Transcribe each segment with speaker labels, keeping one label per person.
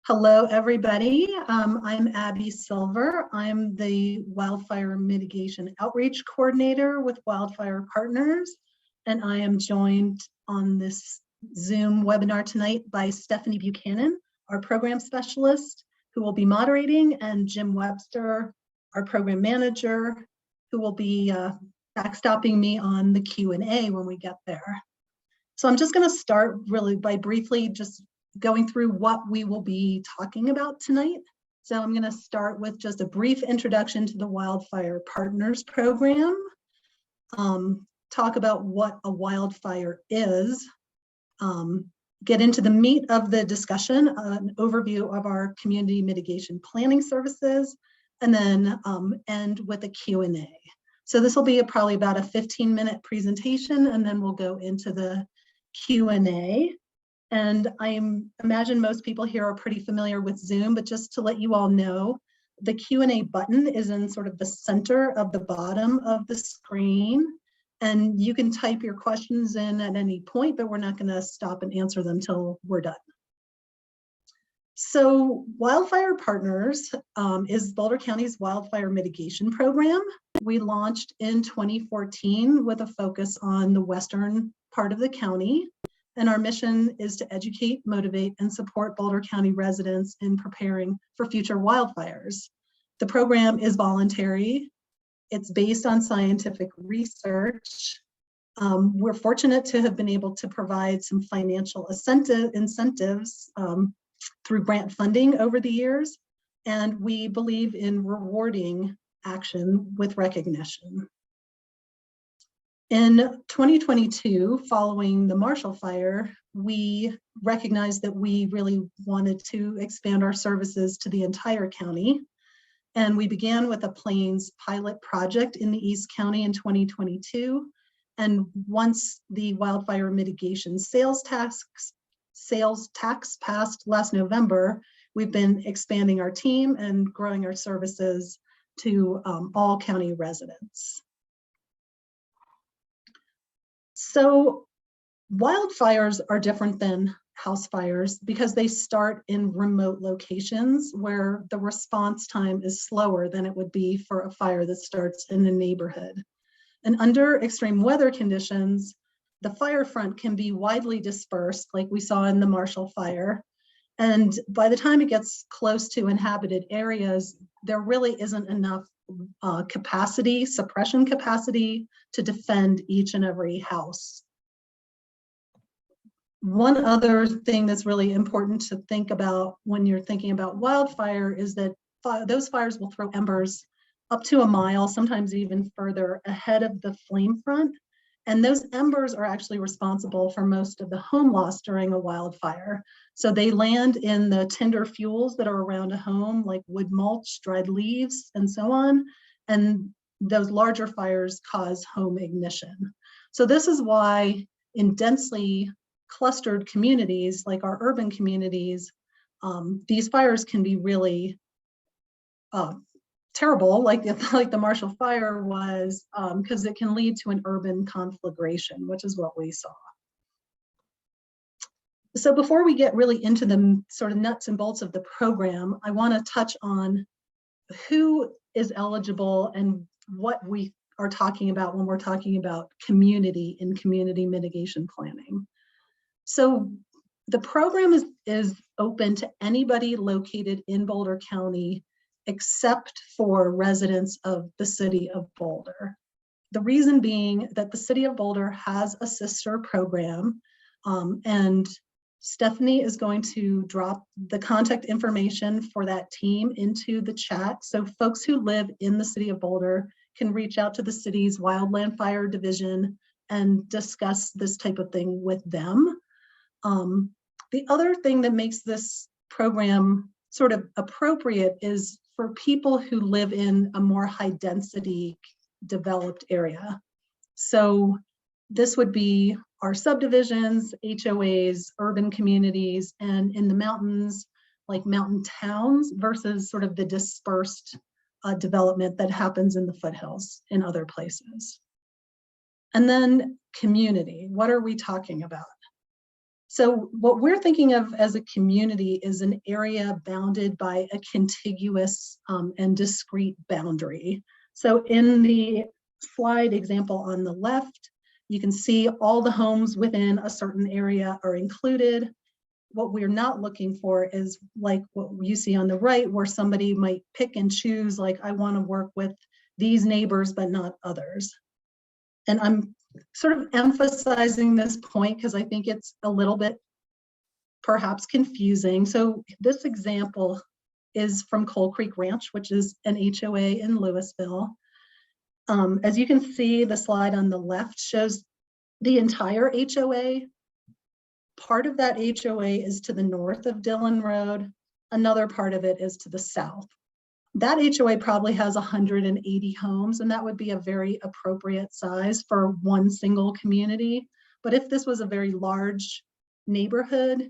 Speaker 1: Hello, everybody. I'm Abby Silver. I'm the Wildfire Mitigation Outreach Coordinator with Wildfire Partners, and I am joined on this Zoom webinar tonight by Stephanie Buchanan, our Program Specialist, who will be moderating, and Jim Webster, our Program Manager, who will be backstopping me on the Q&A when we get there. So I'm just going to start really by briefly just going through what we will be talking about tonight. So I'm going to start with just a brief introduction to the Wildfire Partners program, talk about what a wildfire is, get into the meat of the discussion, an overview of our community mitigation planning services, and then end with a Q&A. So this will be probably about a 15-minute presentation, and then we'll go into the Q&A. And I imagine most people here are pretty familiar with Zoom, but just to let you all know, the Q&A button is in sort of the center of the bottom of the screen. And you can type your questions in at any point, but we're not going to stop and answer them till we're done. So Wildfire Partners is Boulder County's wildfire mitigation program. We launched in 2014 with a focus on the western part of the county. And our mission is to educate, motivate, and support Boulder County residents in preparing for future wildfires. The program is voluntary. It's based on scientific research. We're fortunate to have been able to provide some financial incentives through grant funding over the years. And we believe in rewarding action with recognition. In 2022, following the Marshall Fire, we recognized that we really wanted to expand our services to the entire county. And we began with a Plains pilot project in the East County in 2022. And once the wildfire mitigation sales tax passed last November, we've been expanding our team and growing our services to all county residents. So wildfires are different than house fires because they start in remote locations where the response time is slower than it would be for a fire that starts in a neighborhood. And under extreme weather conditions, the fire front can be widely dispersed, like we saw in the Marshall Fire. And by the time it gets close to inhabited areas, there really isn't enough suppression capacity to defend each and every house. One other thing that's really important to think about when you're thinking about wildfire is that those fires will throw embers up to a mile, sometimes even further ahead of the flame front. And those embers are actually responsible for most of the home loss during a wildfire. So they land in the tinder fuels that are around a home, like wood mulch, dried leaves, and so on. And those larger fires cause home ignition. So this is why in densely clustered communities, like our urban communities, these fires can be really terrible, like the Marshall Fire was, because it can lead to an urban conflagration, which is what we saw. So before we get really into the sort of nuts and bolts of the program, I want to touch on who is eligible and what we are talking about when we're talking about community and community mitigation planning. So the program is open to anybody located in Boulder County except for residents of the city of Boulder. The reason being that the city of Boulder has a sister program, and Stephanie is going to drop the contact information for that team into the chat. So folks who live in the city of Boulder can reach out to the city's Wildland Fire Division and discuss this type of thing with them. The other thing that makes this program sort of appropriate is for people who live in a more high density developed area. So this would be our subdivisions, HOAs, urban communities, and in the mountains, like mountain towns versus sort of the dispersed development that happens in the foothills in other places. And then community, what are we talking about? So what we're thinking of as a community is an area bounded by a contiguous and discrete boundary. So in the slide example on the left, you can see all the homes within a certain area are included. What we're not looking for is like what you see on the right, where somebody might pick and choose, like, I want to work with these neighbors, but not others. And I'm sort of emphasizing this point because I think it's a little bit perhaps confusing. So this example is from Coal Creek Ranch, which is an HOA in Louisville. As you can see, the slide on the left shows the entire HOA. Part of that HOA is to the north of Dillon Road. Another part of it is to the south. That HOA probably has 180 homes, and that would be a very appropriate size for one single community. But if this was a very large neighborhood,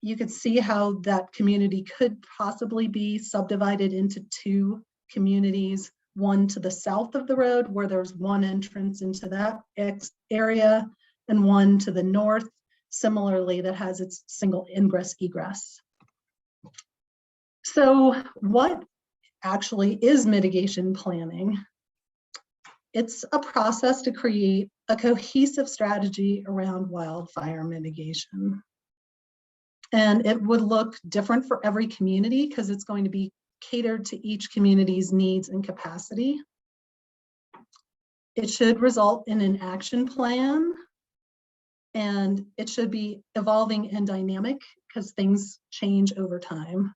Speaker 1: you could see how that community could possibly be subdivided into two communities, one to the south of the road where there's one entrance into that area, and one to the north, similarly, that has its single ingress egress. So what actually is mitigation planning? It's a process to create a cohesive strategy around wildfire mitigation. And it would look different for every community because it's going to be catered to each community's needs and capacity. It should result in an action plan, and it should be evolving and dynamic because things change over time.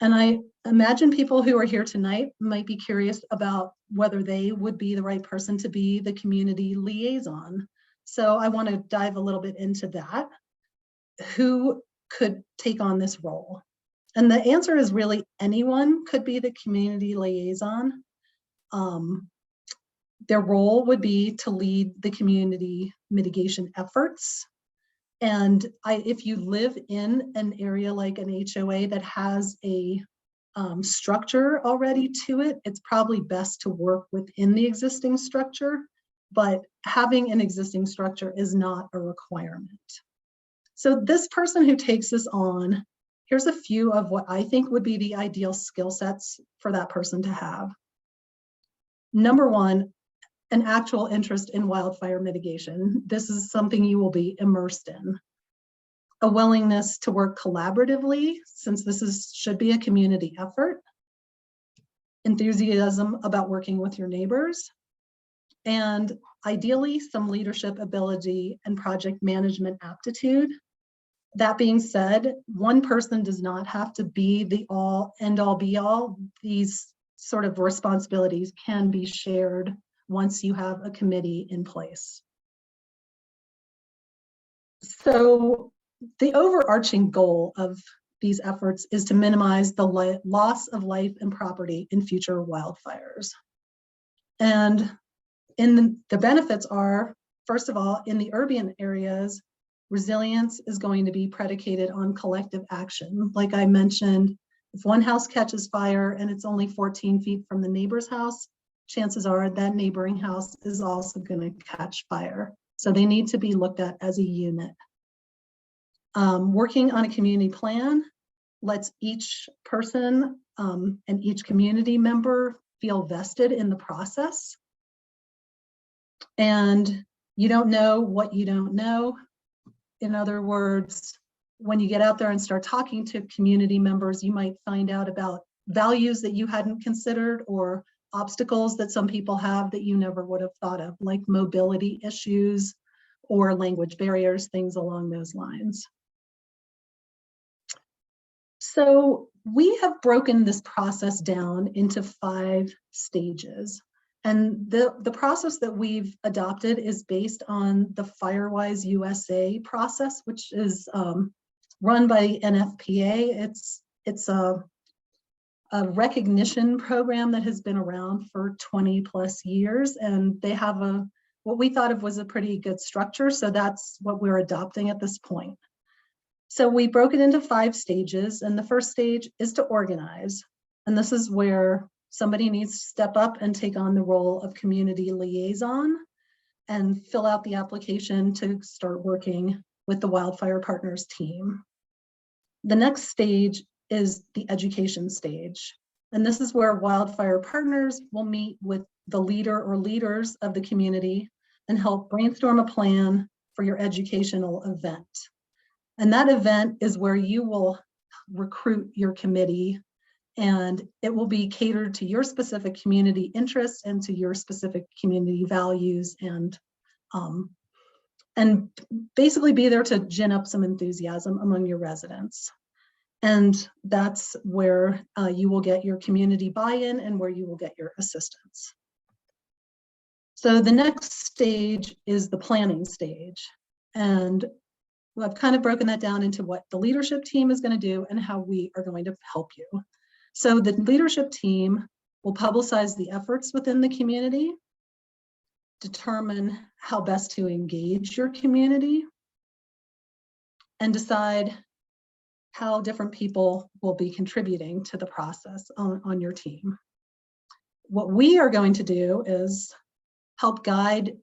Speaker 1: And I imagine people who are here tonight might be curious about whether they would be the right person to be the community liaison. So I want to dive a little bit into that. Who could take on this role? And the answer is really anyone could be the community liaison. Their role would be to lead the community mitigation efforts. And if you live in an area like an HOA that has a structure already to it, it's probably best to work within the existing structure, but having an existing structure is not a requirement. So this person who takes this on, here's a few of what I think would be the ideal skill sets for that person to have. Number one, an actual interest in wildfire mitigation. This is something you will be immersed in. A willingness to work collaboratively, since this should be a community effort. Enthusiasm about working with your neighbors. And ideally, some leadership ability and project management aptitude. That being said, one person does not have to be the end-all be-all. These sort of responsibilities can be shared once you have a committee in place. So the overarching goal of these efforts is to minimize the loss of life and property in future wildfires. And the benefits are, first of all, in the urban areas, resilience is going to be predicated on collective action. Like I mentioned, if one house catches fire and it's only 14 feet from the neighbor's house, chances are that neighboring house is also going to catch fire. So they need to be looked at as a unit. Working on a community plan lets each person and each community member feel vested in the process. And you don't know what you don't know. In other words, when you get out there and start talking to community members, you might find out about values that you hadn't considered or obstacles that some people have that you never would have thought of, like mobility issues or language barriers, things along those lines. So we have broken this process down into 5 stages. And the process that we've adopted is based on the Firewise USA process, which is run by NFPA. It's a recognition program that has been around for 20 plus years, and they have what we thought of was a pretty good structure. So that's what we're adopting at this point. So we broke it into 5 stages, and the first stage is to organize. And this is where somebody needs to step up and take on the role of community liaison. and fill out the application to start working with the Wildfire Partners team. The next stage is the education stage. And this is where Wildfire Partners will meet with the leader or leaders of the community and help brainstorm a plan for your educational event. And that event is where you will recruit your committee, and it will be catered to your specific community interests and to your specific community values, and basically be there to gin up some enthusiasm among your residents. And that's where you will get your community buy-in and where you will get your assistance. So the next stage is the planning stage. And I've kind of broken that down into what the leadership team is going to do and how we are going to help you. So the leadership team will publicize the efforts within the community, determine how best to engage your community, and decide how different people will be contributing to the process on your team. What we are going to do is help guide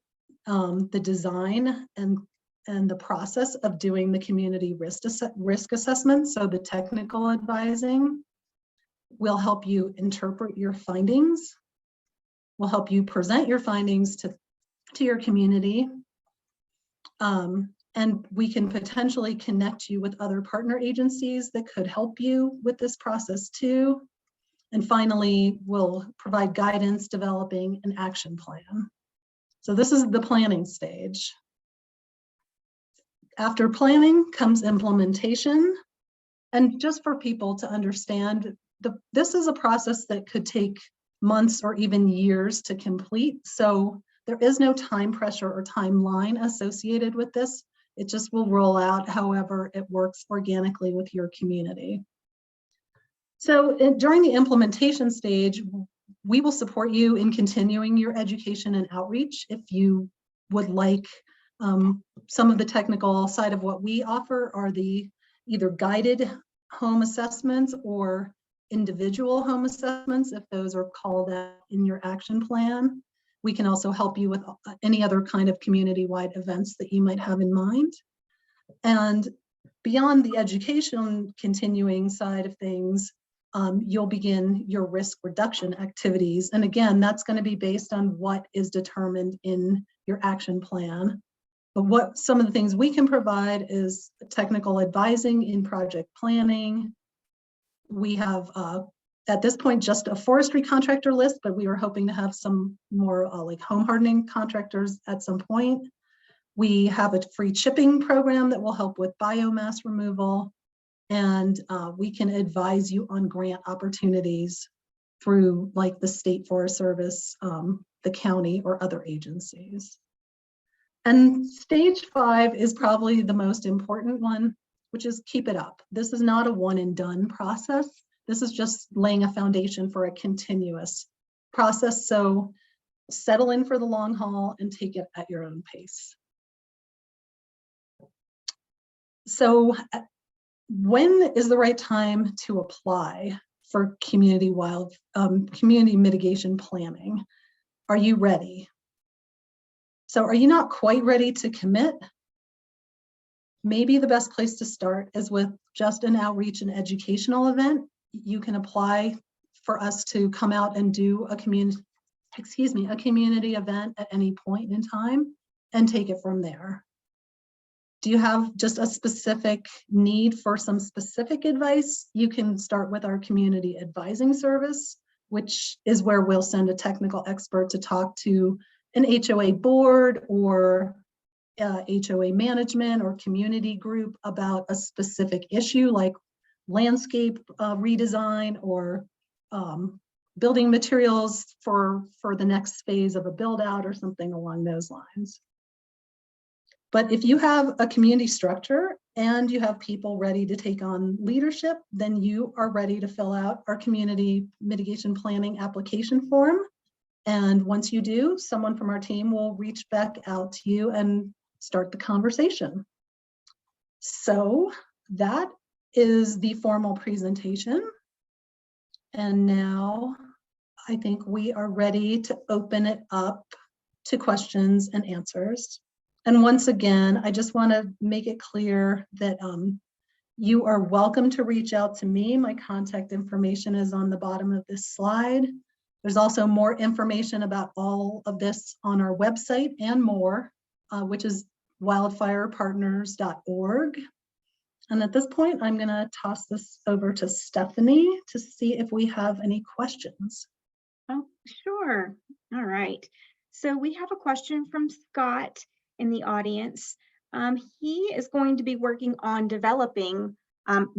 Speaker 1: the design and the process of doing the community risk assessment, so the technical advising. We'll help you interpret your findings. We'll help you present your findings to your community. And we can potentially connect you with other partner agencies that could help you with this process too. And finally, we'll provide guidance developing an action plan. So this is the planning stage. After planning comes implementation. And just for people to understand, this is a process that could take months or even years to complete. So there is no time pressure or timeline associated with this. It just will roll out however it works organically with your community. So during the implementation stage, we will support you in continuing your education and outreach. If you would like some of the technical side of what we offer are the either guided home assessments or individual home assessments, if those are called out in your action plan. We can also help you with any other kind of community-wide events that you might have in mind. And beyond the education continuing side of things, you'll begin your risk reduction activities. And again, that's going to be based on what is determined in your action plan. But what some of the things we can provide is technical advising in project planning. We have at this point just a forestry contractor list, but we were hoping to have some more like home hardening contractors at some point. We have a free chipping program that will help with biomass removal, and we can advise you on grant opportunities through like the State Forest Service, the county, or other agencies. And stage 5 is probably the most important one, which is keep it up. This is not a one and done process. This is just laying a foundation for a continuous process. So settle in for the long haul and take it at your own pace. So when is the right time to apply for community mitigation planning? Are you ready? So are you not quite ready to commit? Maybe the best place to start is with just an outreach and educational event. You can apply for us to come out and do a community event at any point in time and take it from there. Do you have just a specific need for some specific advice? You can start with our community advising service, which is where we'll send a technical expert to talk to an HOA board or HOA management or community group about a specific issue like landscape redesign or building materials for the next phase of a build out or something along those lines. But if you have a community structure and you have people ready to take on leadership, then you are ready to fill out our community mitigation planning application form. And once you do, someone from our team will reach back out to you and start the conversation. So that is the formal presentation. And now I think we are ready to open it up to questions and answers. And once again, I just want to make it clear that you are welcome to reach out to me. My contact information is on the bottom of this slide. There's also more information about all of this on our website and more, which is wildfirepartners.org. And at this point, I'm going to toss this over to Stephanie to see if we have any questions.
Speaker 2: Oh, sure. All right. So we have a question from Scott in the audience. He is going to be working on developing,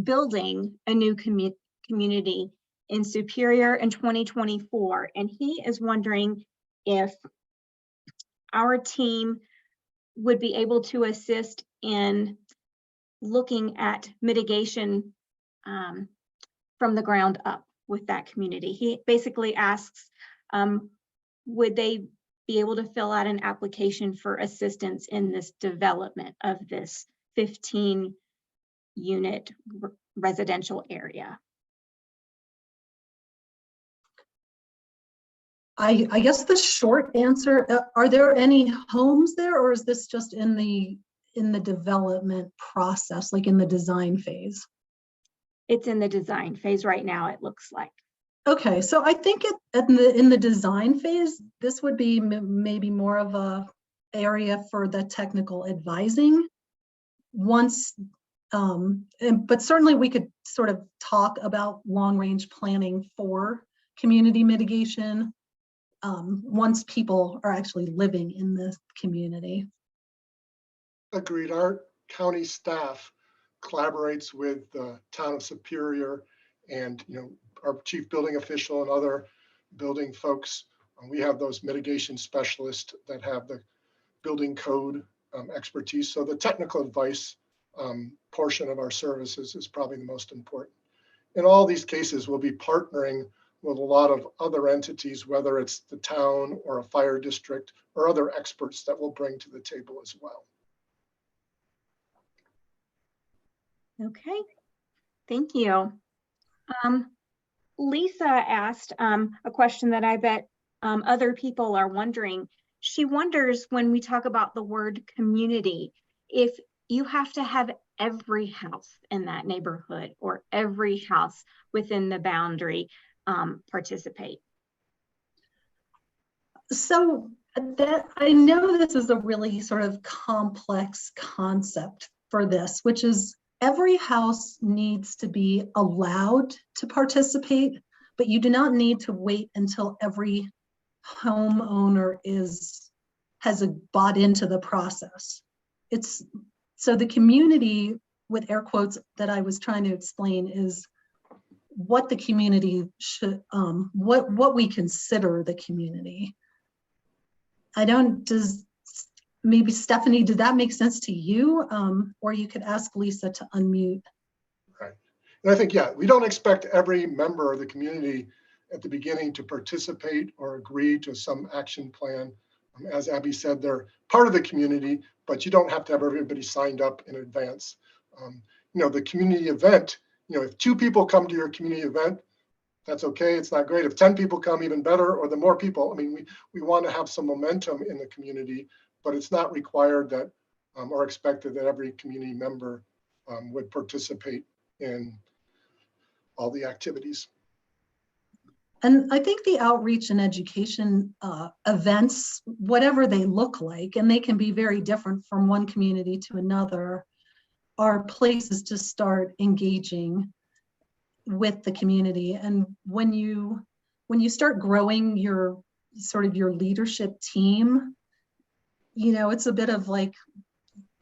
Speaker 2: building a new community in Superior in 2024. And he is wondering if our team would be able to assist in looking at mitigation from the ground up with that community. He basically asks, would they be able to fill out an application for assistance in this development of this 15-unit residential area?
Speaker 1: I guess the short answer, are there any homes there, or is this just in the development process, like in the design phase?
Speaker 2: It's in the design phase right now, it looks like.
Speaker 1: Okay, so I think in the design phase, this would be maybe more of a area for the technical advising. Once, but certainly we could sort of talk about long-range planning for community mitigation once people are actually living in the community.
Speaker 3: Agreed. Our county staff collaborates with the town of Superior and our chief building official and other building folks. We have those mitigation specialists that have the building code expertise. So the technical advice portion of our services is probably the most important. In all these cases, we'll be partnering with a lot of other entities, whether it's the town or a fire district or other experts that we'll bring to the table as well.
Speaker 2: Okay, thank you. Lisa asked a question that I bet other people are wondering. She wonders, when we talk about the word community, if you have to have every house in that neighborhood or every house within the boundary participate.
Speaker 1: So that I know this is a really sort of complex concept for this, which is every house needs to be allowed to participate, but you do not need to wait until every homeowner has bought into the process. It's so the community, with air quotes, that I was trying to explain is what the community should, what we consider the community. Maybe Stephanie, did that make sense to you? Or you could ask Lisa to unmute.
Speaker 3: Right. And I think, yeah, we don't expect every member of the community at the beginning to participate or agree to some action plan. As Abby said, they're part of the community, but you don't have to have everybody signed up in advance. The community event, if 2 people come to your community event, that's okay. It's not great. If 10 people come, even better, or the more people. I mean, we want to have some momentum in the community, but it's not required that or expected that every community member would participate in all the activities.
Speaker 1: And I think the outreach and education events, whatever they look like, and they can be very different from one community to another, are places to start engaging with the community. And when you start growing your leadership team, it's a bit of like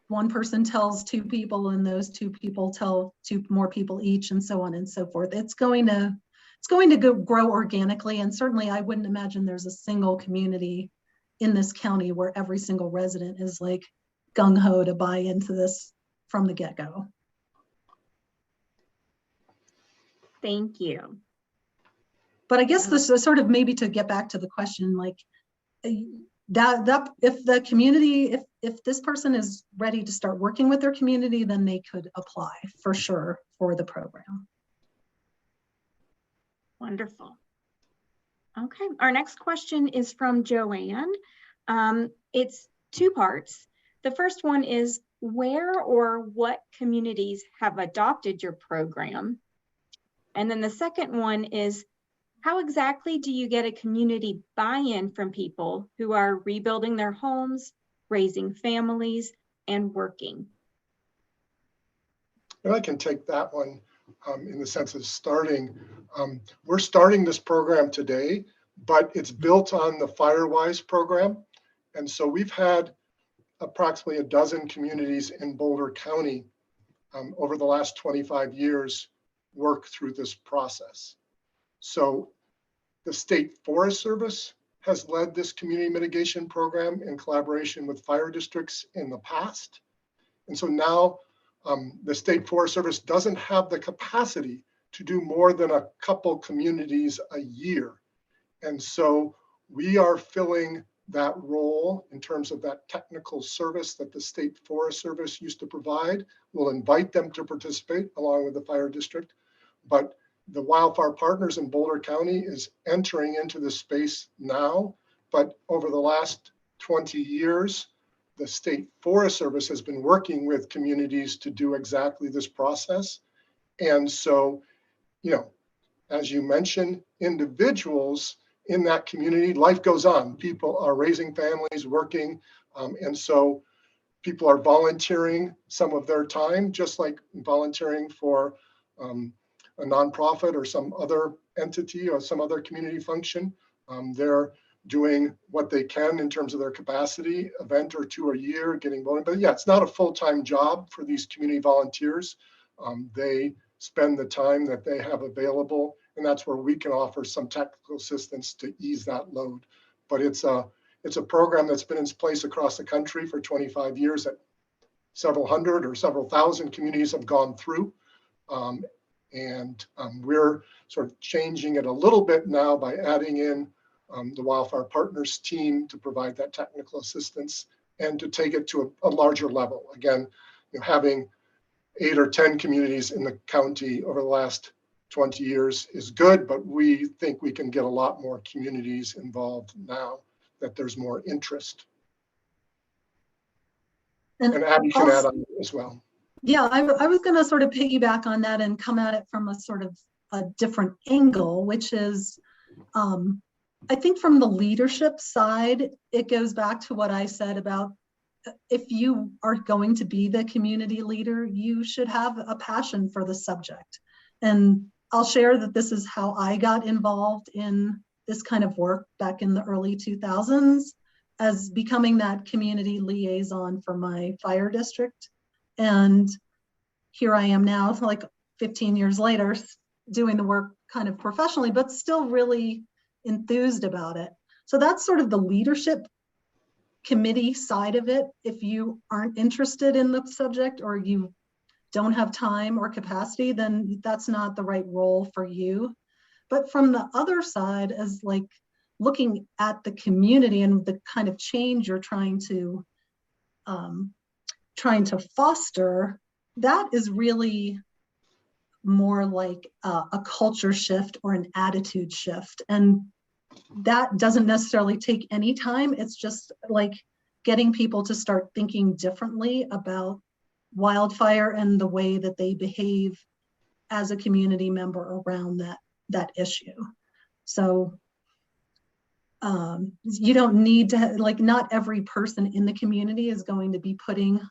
Speaker 1: one person tells 2 people and those 2 people tell 2 more people each, and so on and so forth. It's going to grow organically. And certainly I wouldn't imagine there's a single community in this county where every single resident is like gung-ho to buy into this from the get-go.
Speaker 2: Thank you.
Speaker 1: But I guess this is sort of maybe to get back to the question, like that if the community, if this person is ready to start working with their community, then they could apply for sure for the program.
Speaker 2: Wonderful. Okay, our next question is from Joanne. It's two parts. The first one is where or what communities have adopted your program? And then the second one is how exactly do you get a community buy-in from people who are rebuilding their homes, raising families, and working?
Speaker 3: And I can take that one in the sense of starting. We're starting this program today, but it's built on the Firewise program. And so we've had approximately a dozen communities in Boulder County over the last 25 years work through this process. So the State Forest Service has led this community mitigation program in collaboration with fire districts in the past. And so now the State Forest Service doesn't have the capacity to do more than a couple communities a year. And so we are filling that role in terms of that technical service that the State Forest Service used to provide. We'll invite them to participate along with the fire district, but the Wildfire Partners in Boulder County is entering into this space now. But over the last 20 years, the State Forest Service has been working with communities to do exactly this process. And so, you know, as you mentioned, individuals in that community, life goes on. People are raising families, working, and so people are volunteering some of their time, just like volunteering for a nonprofit or some other entity or some other community function. They're doing what they can in terms of their capacity, event or two a year, getting volunteer. But yeah, it's not a full-time job for these community volunteers. They spend the time that they have available, and that's where we can offer some technical assistance to ease that load. But it's a program that's been in place across the country for 25 years that several hundred or several thousand communities have gone through. We're sort of changing it a little bit now by adding in the Wildfire Partners team to provide that technical assistance and to take it to a larger level. Again, you know, having 8 or 10 communities in the county over the last 20 years is good, but we think we can get a lot more communities involved now that there's more interest. And Abby can add on as well.
Speaker 1: Yeah, I was going to sort of piggyback on that and come at it from a sort of a different angle, which is, I think from the leadership side, it goes back to what I said about if you are going to be the community leader, you should have a passion for the subject. And I'll share that this is how I got involved in this kind of work back in the early 2000s as becoming that community liaison for my fire district. And here I am now, like 15 years later, doing the work kind of professionally, but still really enthused about it. So that's sort of the leadership committee side of it. If you aren't interested in the subject or you don't have time or capacity, then that's not the right role for you. But from the other side, as like looking at the community and the kind of change you're trying to foster, that is really more like a culture shift or an attitude shift. And that doesn't necessarily take any time. It's just like getting people to start thinking differently about wildfire and the way that they behave as a community member around that issue. So you don't need to, like, not every person in the community is going to be putting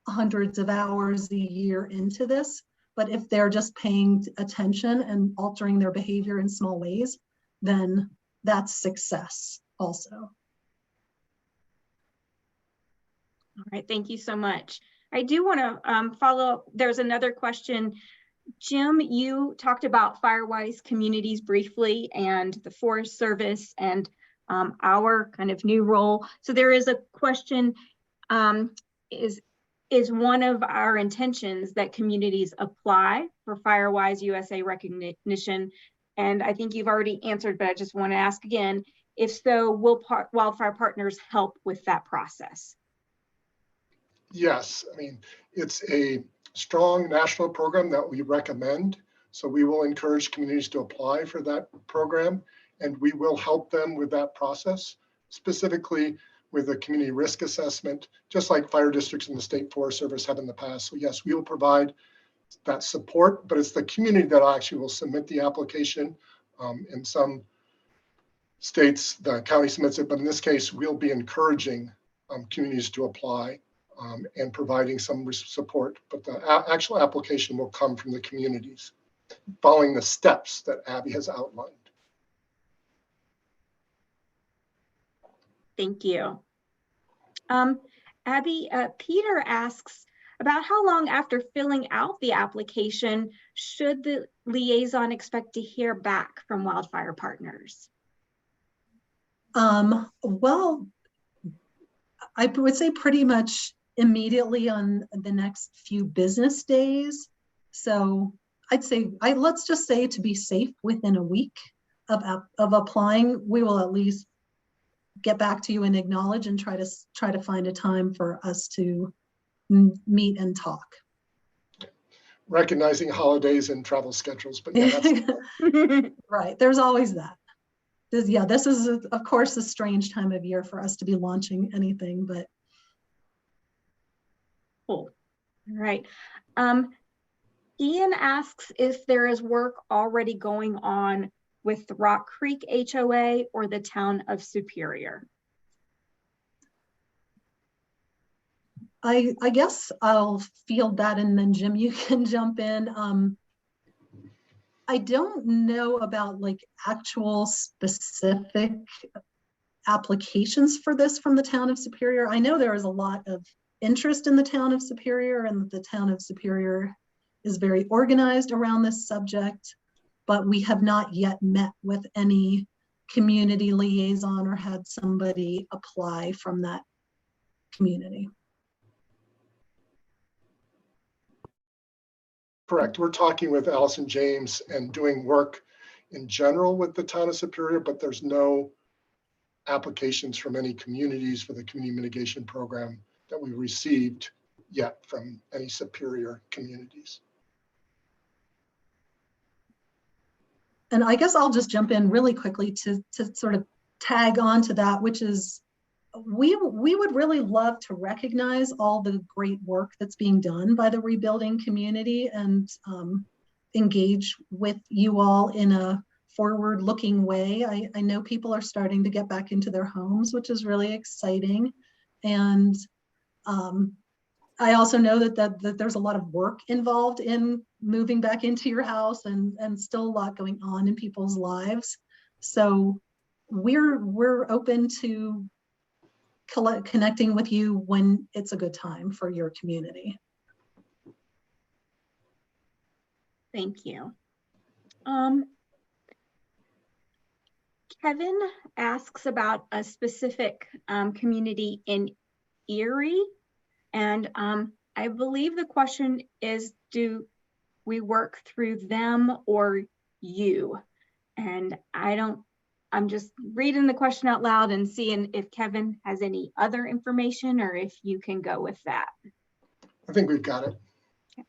Speaker 1: hundreds of hours a year into this, but if they're just paying attention and altering their behavior in small ways, then that's success also.
Speaker 2: All right, thank you so much. I do want to follow up. There's another question. Jim, you talked about Firewise communities briefly and the Forest Service and our kind of new role. So there is a question, is one of our intentions that communities apply for Firewise USA recognition? And I think you've already answered, but I just want to ask again, if so, will Wildfire Partners help with that process?
Speaker 3: Yes, I mean, it's a strong national program that we recommend. So we will encourage communities to apply for that program, and we will help them with that process. Specifically, with a community risk assessment, just like fire districts and the State Forest Service have in the past. So yes, we will provide that support, but it's the community that actually will submit the application. In some states, the county submits it, but in this case, we'll be encouraging communities to apply and providing some support. But the actual application will come from the communities, following the steps that Abby has outlined.
Speaker 2: Thank you. Abby, Peter asks about how long after filling out the application should the liaison expect to hear back from Wildfire Partners?
Speaker 1: Well, I would say pretty much immediately on the next few business days. So I'd say, let's just say, to be safe, within a week of applying, we will at least get back to you and acknowledge and try to find a time for us to meet and talk.
Speaker 3: Recognizing holidays and travel schedules, but yeah, that's
Speaker 1: right. There's always that. This is, of course, a strange time of year for us to be launching anything, but.
Speaker 2: Cool. All right. Ian asks if there is work already going on with the Rock Creek HOA or the town of Superior.
Speaker 1: I guess I'll field that, and then Jim, you can jump in. I don't know about like actual specific applications for this from the town of Superior. I know there is a lot of interest in the town of Superior, and the town of Superior is very organized around this subject, but we have not yet met with any community liaison or had somebody apply from that community.
Speaker 3: correct. We're talking with Allison James and doing work in general with the town of Superior, but there's no applications from any communities for the community mitigation program that we received yet from any Superior communities.
Speaker 1: And I guess I'll just jump in really quickly to sort of tag on to that, which is we would really love to recognize all the great work that's being done by the rebuilding community and engage with you all in a forward-looking way. I know people are starting to get back into their homes, which is really exciting. And I also know that there's a lot of work involved in moving back into your house and still a lot going on in people's lives. So we're open to connecting with you when it's a good time for your community.
Speaker 2: Thank you. Kevin asks about a specific community in Erie. And I believe the question is, do we work through them or you? And I'm just reading the question out loud and seeing if Kevin has any other information or if you can go with that.
Speaker 3: I think we've got it.
Speaker 2: Okay.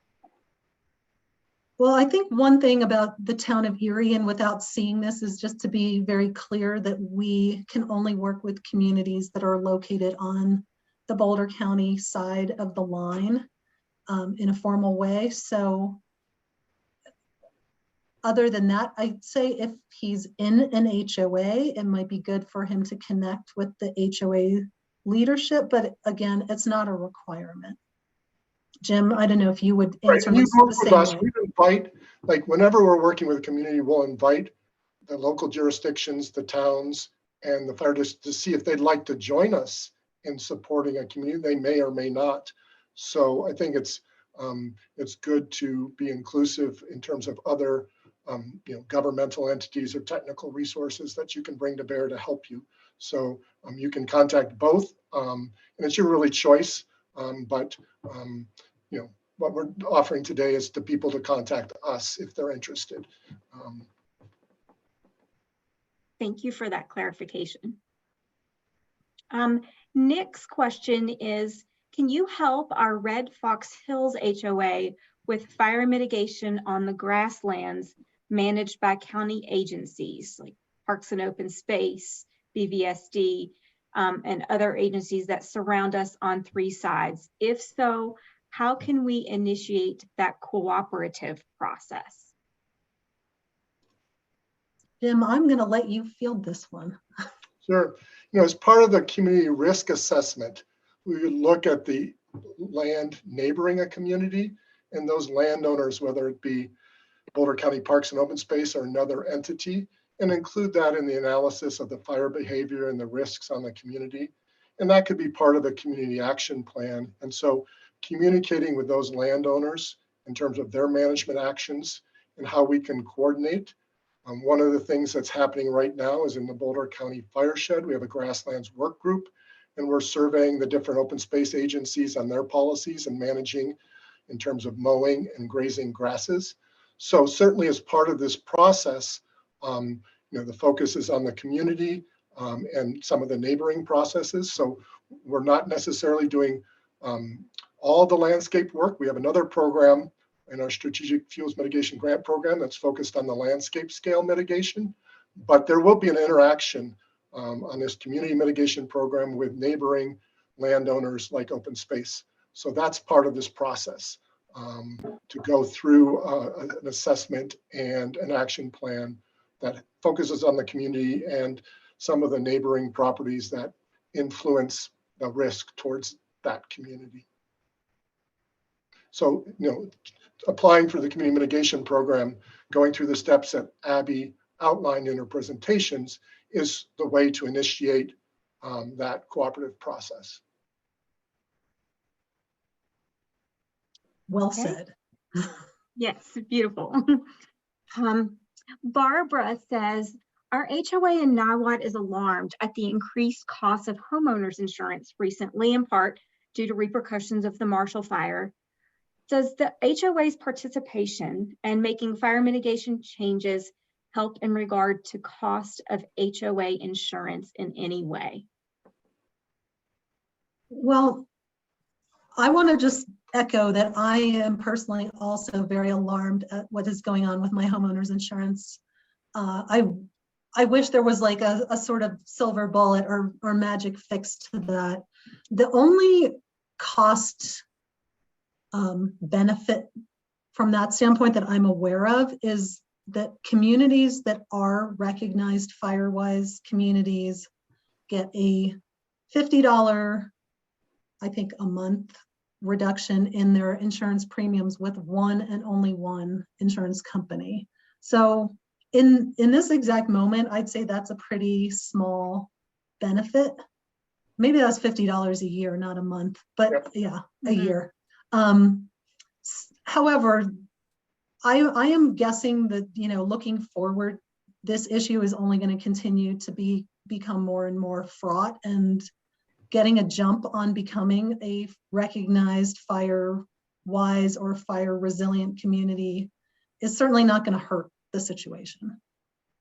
Speaker 1: Well, I think one thing about the town of Erie, and without seeing this, is just to be very clear that we can only work with communities that are located on the Boulder County side of the line in a formal way. So other than that, I'd say if he's in an HOA, it might be good for him to connect with the HOA leadership, but again, it's not a requirement. Jim, I don't know if you would answer
Speaker 3: Right.
Speaker 1: the same way.
Speaker 3: We invite, like whenever we're working with a community, we'll invite the local jurisdictions, the towns, and the fire district to see if they'd like to join us in supporting a community. They may or may not. So I think it's good to be inclusive in terms of other governmental entities or technical resources that you can bring to bear to help you. So you can contact both, and it's your really choice. But what we're offering today is to people to contact us if they're interested.
Speaker 2: Thank you for that clarification. Nick's question is, can you help our Red Fox Hills HOA with fire mitigation on the grasslands managed by county agencies like Parks and Open Space, BVSD? and other agencies that surround us on 3 sides? If so, how can we initiate that cooperative process?
Speaker 1: Jim, I'm going to let you field this one.
Speaker 3: Sure. As part of the community risk assessment, we would look at the land neighboring a community and those landowners, whether it be Boulder County Parks and Open Space or another entity, and include that in the analysis of the fire behavior and the risks on the community. And that could be part of the community action plan. And so communicating with those landowners in terms of their management actions and how we can coordinate. One of the things that's happening right now is in the Boulder County Fire Shed, we have a grasslands work group, and we're surveying the different open space agencies on their policies and managing in terms of mowing and grazing grasses. So certainly as part of this process, the focus is on the community and some of the neighboring processes. So we're not necessarily doing all the landscape work. We have another program in our Strategic Fuels Mitigation Grant Program that's focused on the landscape scale mitigation, but there will be an interaction on this community mitigation program with neighboring landowners like open space. So that's part of this process to go through an assessment and an action plan that focuses on the community and some of the neighboring properties that influence the risk towards that community. So, applying for the community mitigation program, going through the steps that Abby outlined in her presentations is the way to initiate that cooperative process.
Speaker 1: Well
Speaker 2: Okay.
Speaker 1: said.
Speaker 2: Yes, beautiful. Barbara says, our HOA in Niwot is alarmed at the increased cost of homeowners insurance recently, in part due to repercussions of the Marshall Fire. Does the HOA's participation and making fire mitigation changes help in regard to cost of HOA insurance in any way?
Speaker 1: Well, I want to just echo that I am personally also very alarmed at what is going on with my homeowner's insurance. I wish there was like a sort of silver bullet or magic fix to that. The only cost benefit from that standpoint that I'm aware of is that communities that are recognized fire-wise communities get a $50, I think, a month reduction in their insurance premiums with one and only one insurance company. So in this exact moment, I'd say that's a pretty small benefit. Maybe that's $50 a year, not a month, but
Speaker 3: Yep.
Speaker 1: yeah, a year. However, I am guessing that, looking forward, this issue is only going to continue to become more and more fraught, and getting a jump on becoming a recognized fire-wise or fire-resilient community is certainly not going to hurt the situation.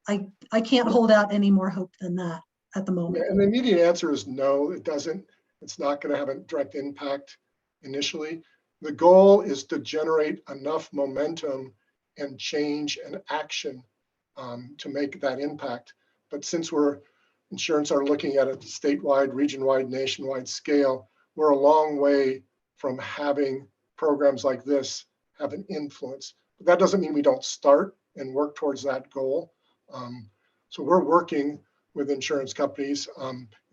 Speaker 1: I can't hold out any more hope than that at the moment.
Speaker 3: And the immediate answer is no, it doesn't. It's not going to have a direct impact initially. The goal is to generate enough momentum and change and action to make that impact. But since insurance are looking at a statewide, region-wide, nationwide scale, we're a long way from having programs like this have an influence. But that doesn't mean we don't start and work towards that goal. So we're working with insurance companies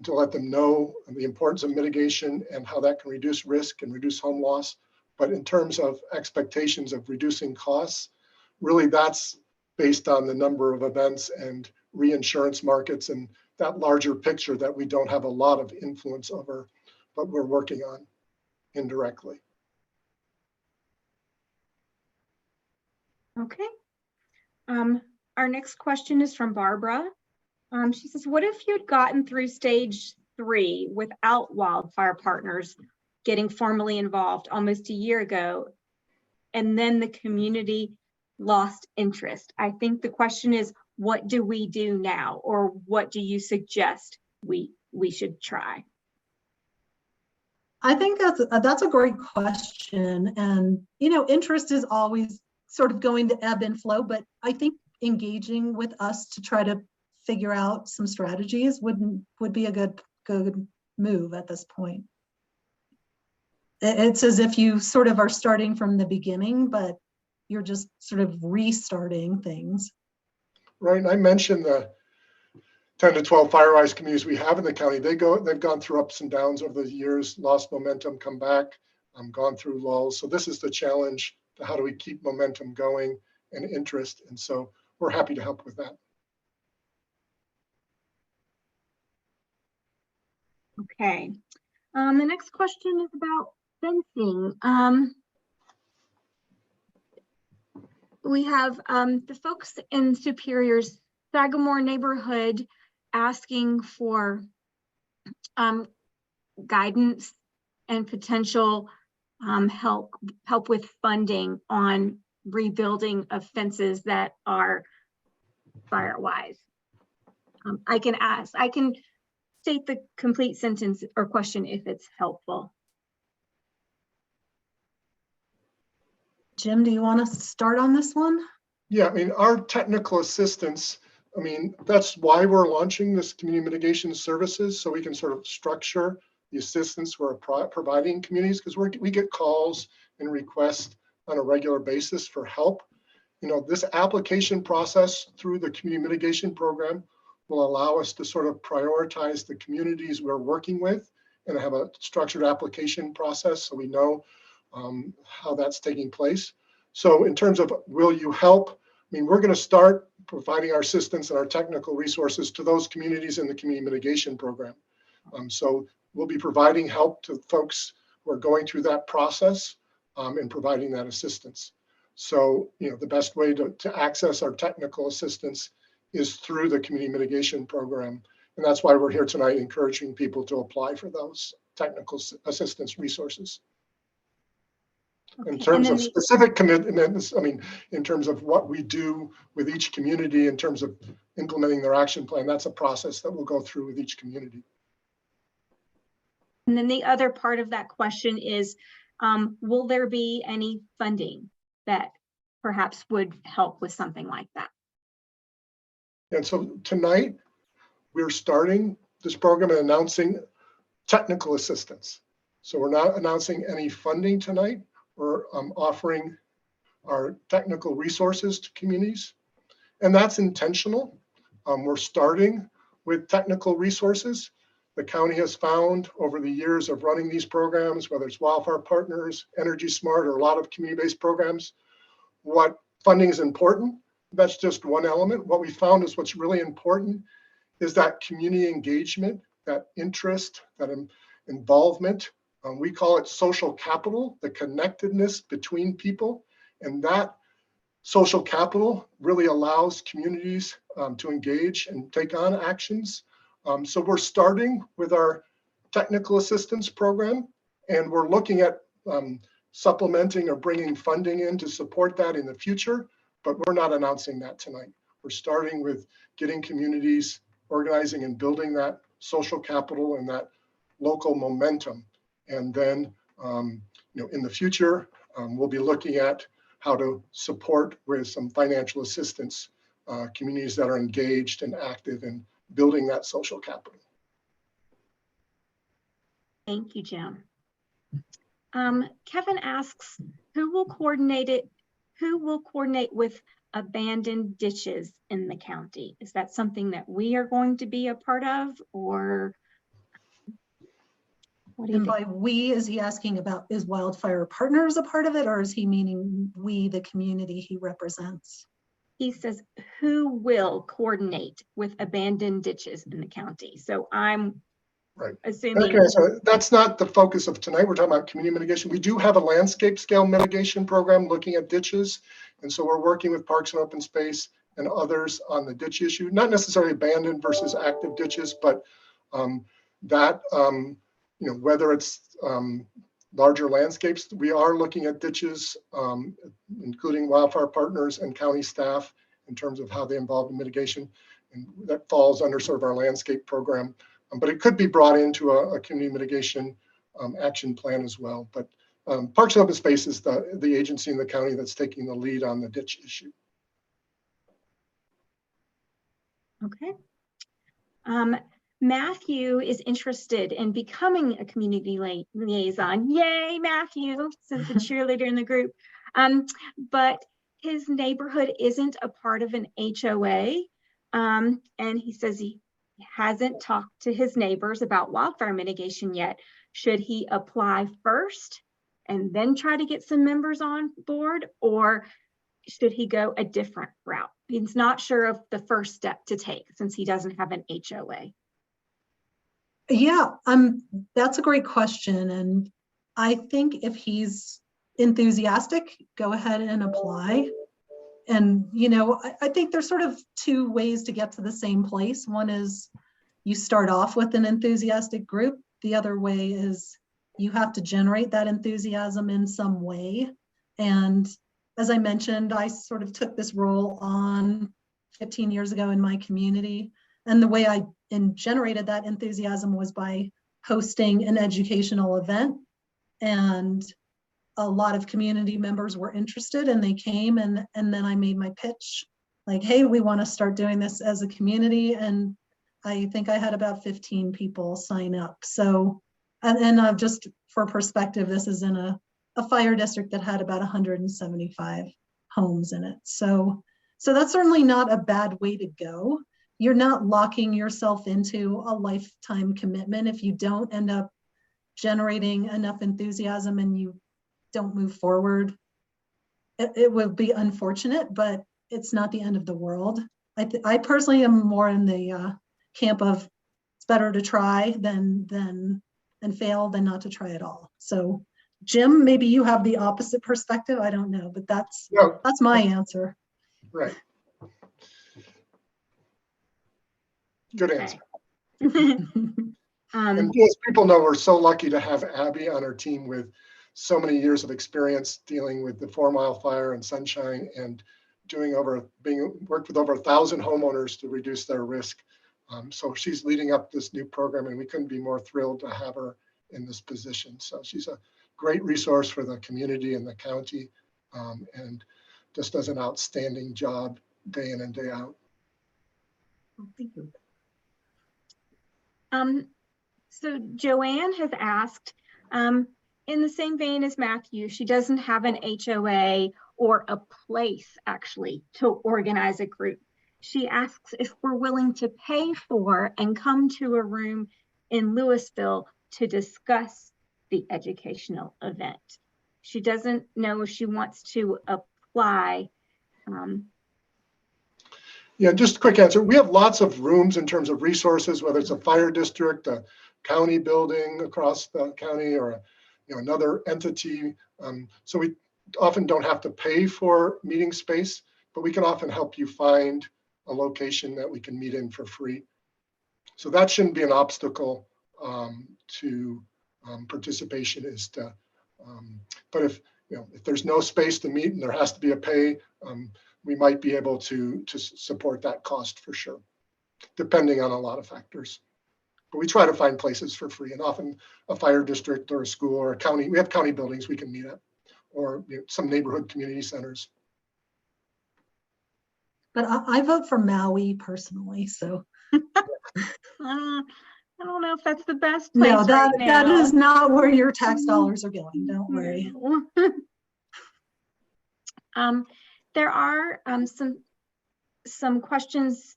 Speaker 3: to let them know the importance of mitigation and how that can reduce risk and reduce home loss. But in terms of expectations of reducing costs, really that's based on the number of events and reinsurance markets and that larger picture that we don't have a lot of influence over, but we're working on indirectly.
Speaker 2: Okay. Our next question is from Barbara. She says, what if you'd gotten through stage 3 without Wildfire Partners getting formally involved almost a year ago, and then the community lost interest? I think the question is, what do we do now? Or what do you suggest we should try?
Speaker 1: I think that's a great question. And, interest is always sort of going to ebb and flow, but I think engaging with us to try to figure out some strategies would be a good good move at this point. It's as if you sort of are starting from the beginning, but you're just sort of restarting things.
Speaker 3: Right, and I mentioned the 10 to 12 fire-wise communities we have in the county. They've gone through ups and downs over the years, lost momentum, come back, gone through lulls. So this is the challenge to how do we keep momentum going and interest. And so we're happy to help with that.
Speaker 2: Okay. The next question is about fencing. We have the folks in Superior's Sagamore neighborhood asking for guidance and potential help with funding on rebuilding of fences that are fire-wise. I can state the complete sentence or question if it's helpful.
Speaker 1: Jim, do you want to start on this one?
Speaker 3: Yeah, I mean, our technical assistance, I mean, that's why we're launching this community mitigation services, so we can sort of structure the assistance we're providing communities, because we get calls and requests on a regular basis for help. You know, this application process through the community mitigation program will allow us to sort of prioritize the communities we're working with and have a structured application process so we know how that's taking place. So in terms of will you help, I mean, we're going to start providing our assistance and our technical resources to those communities in the community mitigation program. So we'll be providing help to folks who are going through that process and providing that assistance. So, you know, the best way to access our technical assistance is through the community mitigation program. And that's why we're here tonight, encouraging people to apply for those technical assistance resources. Okay. In terms of specific commitments, I mean, in terms of what we do with each community, in terms of implementing their action plan, that's a process that we'll go through with each community.
Speaker 2: And then the other part of that question is, will there be any funding that perhaps would help with something like that?
Speaker 3: And so tonight, we're starting this program and announcing technical assistance. So we're not announcing any funding tonight. We're offering our technical resources to communities, and that's intentional. We're starting with technical resources. The county has found over the years of running these programs, whether it's Wildfire Partners, Energy Smart, or a lot of community-based programs, what funding is important. That's just one element. What we found is what's really important is that community engagement, that interest, that involvement. We call it social capital, the connectedness between people. And that social capital really allows communities to engage and take on actions. So we're starting with our technical assistance program, and we're looking at supplementing or bringing funding in to support that in the future, but we're not announcing that tonight. We're starting with getting communities organizing and building that social capital and that local momentum. And then, you know, in the future, we'll be looking at how to support with some financial assistance communities that are engaged and active in building that social capital.
Speaker 2: Thank you, Jim. Kevin asks, who will coordinate with abandoned ditches in the county? Is that something that we are going to be a part of, or what do you think?
Speaker 1: And by we, is he asking about, is Wildfire Partners a part of it, or is he meaning we, the community he represents?
Speaker 2: He says, who will coordinate with abandoned ditches in the county? So I'm assuming.
Speaker 3: Okay, so that's not the focus of tonight. We're talking about community mitigation. We do have a landscape scale mitigation program looking at ditches. And so we're working with Parks and Open Space and others on the ditch issue, not necessarily abandoned versus active ditches, but you know, whether it's larger landscapes, we are looking at ditches, including Wildfire Partners and county staff in terms of how they involve in mitigation. And that falls under sort of our landscape program. But it could be brought into a community mitigation action plan as well. But Parks and Open Space is the agency in the county that's taking the lead on the ditch issue.
Speaker 2: Okay. Matthew is interested in becoming a community liaison. Yay, Matthew, says the cheerleader in the group. But his neighborhood isn't a part of an HOA. And he says he hasn't talked to his neighbors about wildfire mitigation yet. Should he apply first and then try to get some members on board, or should he go a different route? He's not sure of the first step to take since he doesn't have an HOA.
Speaker 1: Yeah, that's a great question. And I think if he's enthusiastic, go ahead and apply. And, you know, I think there's sort of two ways to get to the same place. One is you start off with an enthusiastic group. The other way is you have to generate that enthusiasm in some way. And as I mentioned, I sort of took this role on 15 years ago in my community. And the way I generated that enthusiasm was by hosting an educational event. And a lot of community members were interested and they came, and then I made my pitch like, hey, we want to start doing this as a community. And I think I had about 15 people sign up. So, and just for perspective, this is in a fire district that had about 175 homes in it. So that's certainly not a bad way to go. You're not locking yourself into a lifetime commitment if you don't end up generating enough enthusiasm and you don't move forward. It will be unfortunate, but it's not the end of the world. I personally am more in the camp of it's better to try and fail than not to try at all. So Jim, maybe you have the opposite perspective. I don't know, but that's my answer.
Speaker 3: Right. Good answer. And as people know, we're so lucky to have Abby on our team with so many years of experience dealing with the 4 Mile Fire and Sunshine, and worked with over 1,000 homeowners to reduce their risk. So she's leading up this new program, and we couldn't be more thrilled to have her in this position. So she's a great resource for the community and the county, and just does an outstanding job day in and day out.
Speaker 1: Thank you.
Speaker 2: So Joanne has asked, in the same vein as Matthew, she doesn't have an HOA or a place actually to organize a group. She asks if we're willing to pay for and come to a room in Louisville to discuss the educational event. She doesn't know if she wants to apply.
Speaker 3: Yeah, just a quick answer. We have lots of rooms in terms of resources, whether it's a fire district, a county building across the county, or another entity. So we often don't have to pay for meeting space, but we can often help you find a location that we can meet in for free. So that shouldn't be an obstacle to participation. But if there's no space to meet and there has to be a pay, we might be able to support that cost for sure, depending on a lot of factors. But we try to find places for free, and often a fire district or a school or a county, we have county buildings we can meet at, or some neighborhood community centers.
Speaker 1: But I vote for Maui personally, so.
Speaker 2: I don't know if that's the best place.
Speaker 1: No, that is not where your
Speaker 2: Mm-hmm.
Speaker 1: tax dollars are going, don't worry.
Speaker 2: There are some questions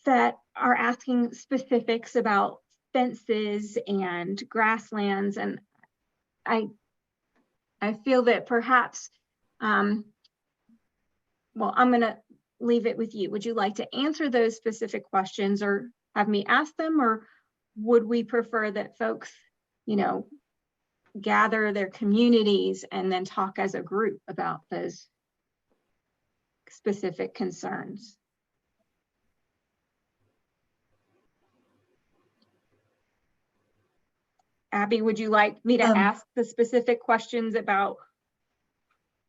Speaker 2: that are asking specifics about fences and grasslands, and I feel that perhaps, well, I'm going to leave it with you. Would you like to answer those specific questions or have me ask them, or would we prefer that folks, gather their communities and then talk as a group about those specific concerns? Abby, would you like me to ask the specific questions about?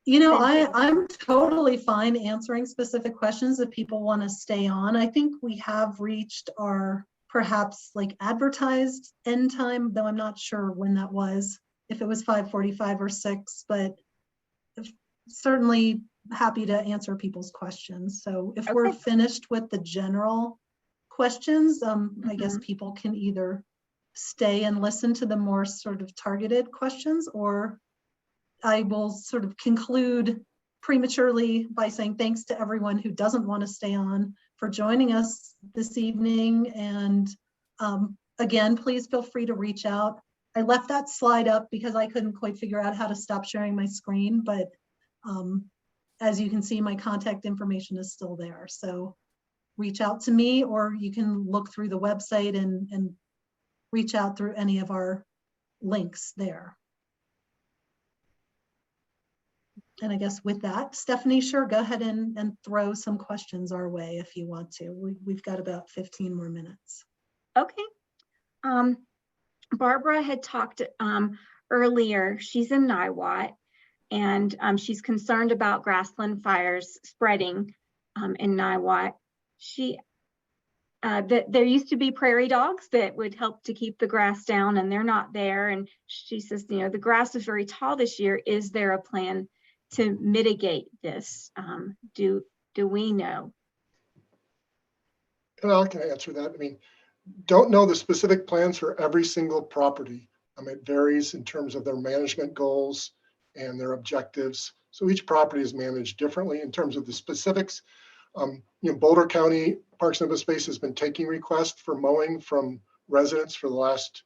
Speaker 1: I'm totally fine answering specific questions if people want to stay on. I think we have reached our perhaps advertised end time, though I'm not sure when that was, if it was 5:45 or 6, but certainly happy to answer people's questions. So if we're finished with the general questions, I guess people can either stay and listen to the more sort of targeted questions, or I will sort of conclude prematurely by saying thanks to everyone who doesn't want to stay on for joining us this evening. And again, please feel free to reach out. I left that slide up because I couldn't quite figure out how to stop sharing my screen, but as you can see, my contact information is still there. So reach out to me, or you can look through the website and reach out through any of our links there. And I guess with that, Stephanie, sure, go ahead and throw some questions our way if you want to. We've got about 15 more minutes.
Speaker 2: Okay. Barbara had talked earlier. She's in Niwot, and she's concerned about grassland fires spreading in Niwot. There used to be prairie dogs that would help to keep the grass down, and they're not there. And she says, you know, the grass is very tall this year. Is there a plan to mitigate this? Do we know?
Speaker 3: Well, I can answer that. I mean, don't know the specific plans for every single property. It varies in terms of their management goals and their objectives. So each property is managed differently in terms of the specifics. Boulder County Parks and Open Space has been taking requests for mowing from residents for the last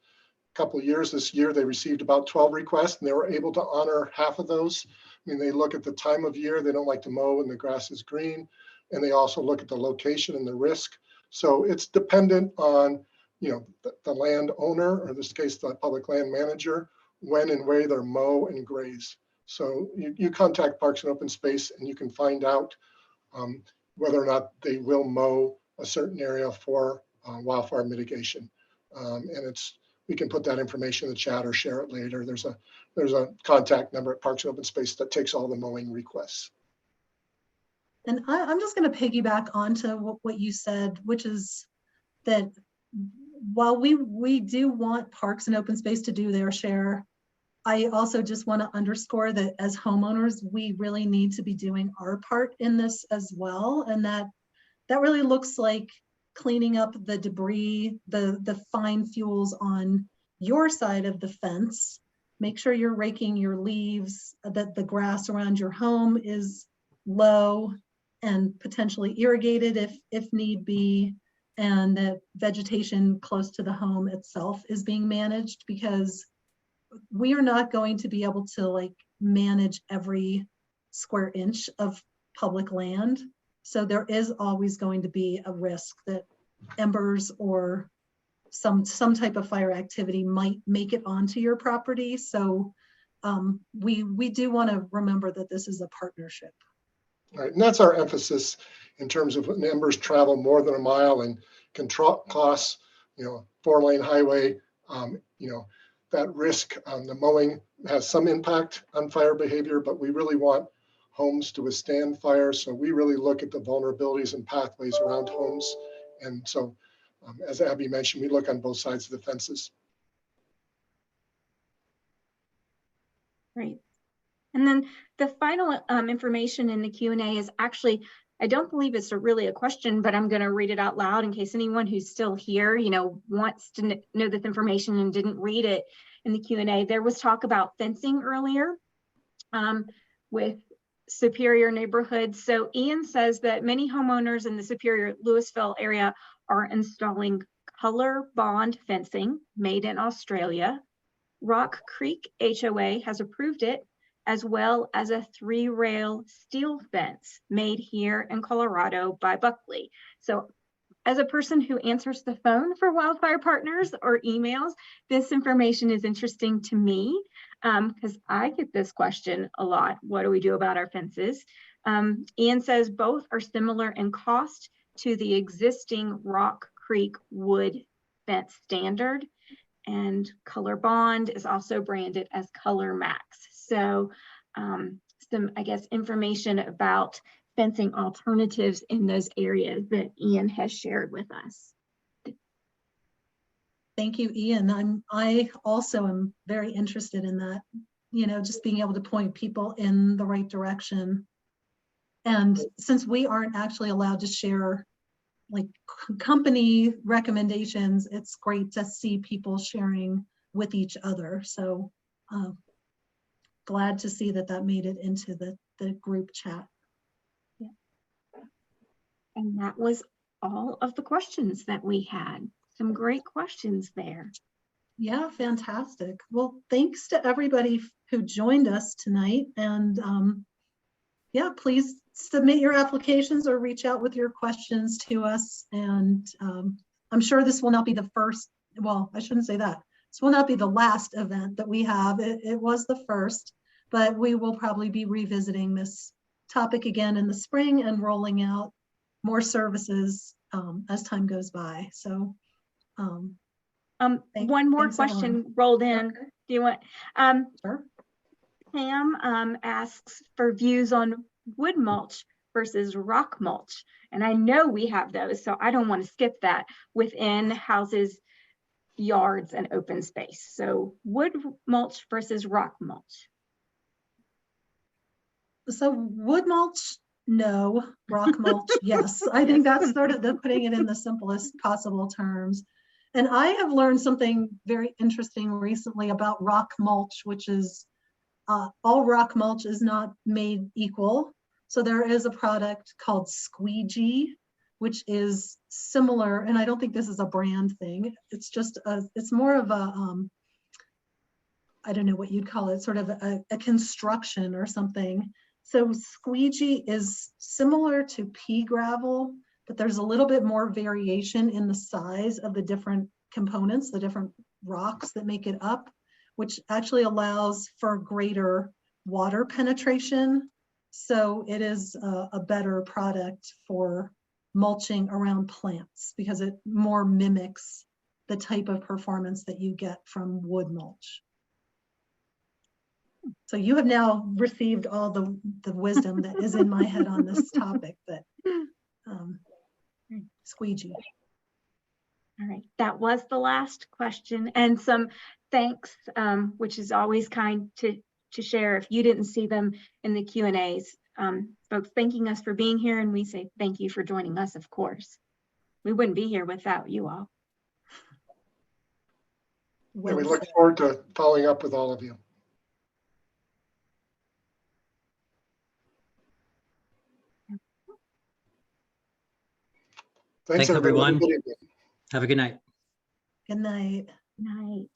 Speaker 3: couple of years. This year, they received about 12 requests, and they were able to honor half of those. I mean, they look at the time of year. They don't like to mow when the grass is green. And they also look at the location and the risk. So it's dependent on, the landowner, or in this case, the public land manager, when and where they mow and graze. So you contact Parks and Open Space, and you can find out whether or not they will mow a certain area for wildfire mitigation. And we can put that information in the chat or share it later. There's a contact number at Parks and Open Space that takes all the mowing requests.
Speaker 1: And I'm just going to piggyback onto what you said, which is that while we do want Parks and Open Space to do their share, I also just want to underscore that as homeowners, we really need to be doing our part in this as well. And that really looks like cleaning up the debris, the fine fuels on your side of the fence. Make sure you're raking your leaves, that the grass around your home is low and potentially irrigated if need be, and that vegetation close to the home itself is being managed, because we are not going to be able to manage every square inch of public land. So there is always going to be a risk that embers or some type of fire activity might make it onto your property. So we do want to remember that this is a partnership.
Speaker 3: Right, and that's our emphasis in terms of when embers travel more than a mile and can cross, 4-lane highway. That risk, the mowing has some impact on fire behavior, but we really want homes to withstand fire. So we really look at the vulnerabilities and pathways around homes. And so, as Abby mentioned, we look on both sides of the fences.
Speaker 2: Great. And then the final information in the Q&A is actually, I don't believe it's really a question, but I'm going to read it out loud in case anyone who's still here, wants to know this information and didn't read it in the Q&A. There was talk about fencing earlier with Superior neighborhoods. So Ian says that many homeowners in the Superior Louisville area are installing color bond fencing made in Australia. Rock Creek HOA has approved it, as well as a 3-rail steel fence made here in Colorado by Buckley. So as a person who answers the phone for Wildfire Partners or emails, this information is interesting to me because I get this question a lot. What do we do about our fences? Ian says both are similar in cost to the existing Rock Creek wood fence standard, and Color Bond is also branded as Color Max. So some, I guess, information about fencing alternatives in those areas that Ian has shared with us.
Speaker 1: Thank you, Ian. I also am very interested in that, just being able to point people in the right direction. And since we aren't actually allowed to share like company recommendations, it's great to see people sharing with each other. So glad to see that that made it into the group chat.
Speaker 2: And that was all of the questions that we had. Some great questions there.
Speaker 1: Yeah, fantastic. Well, thanks to everybody who joined us tonight. And yeah, please submit your applications or reach out with your questions to us. And I'm sure this will not be the first, well, I shouldn't say that. This will not be the last event that we have. It was the first, but we will probably be revisiting this topic again in the spring and rolling out more services as time goes by. So
Speaker 2: one more question rolled in.
Speaker 1: Okay.
Speaker 2: Do you want?
Speaker 1: Sure.
Speaker 2: Pam asks for views on wood mulch versus rock mulch. And I know we have those, so I don't want to skip that within houses, yards, and open space. So wood mulch versus rock mulch.
Speaker 1: So wood mulch, no. Rock mulch, yes. I think that's sort of putting it in the simplest possible terms. And I have learned something very interesting recently about rock mulch, which is all rock mulch is not made equal. So there is a product called Squeegee, which is similar, and I don't think this is a brand thing. It's just it's more of a I don't know what you'd call it, sort of a construction or something. So Squeegee is similar to pea gravel, but there's a little bit more variation in the size of the different components, the different rocks that make it up, which actually allows for greater water penetration. So it is a better product for mulching around plants because it more mimics the type of performance that you get from wood mulch. So you have now received all the wisdom that is in my head on this topic, but Squeegee.
Speaker 2: All right, that was the last question, and some thanks, which is always kind to share if you didn't see them in the Q&As. Folks thanking us for being here, and we say thank you for joining us, of course. We wouldn't be here without you all.
Speaker 3: And we look forward to following up with all of you. Thanks everyone.
Speaker 4: Have a good night.
Speaker 1: Good night.
Speaker 2: Night.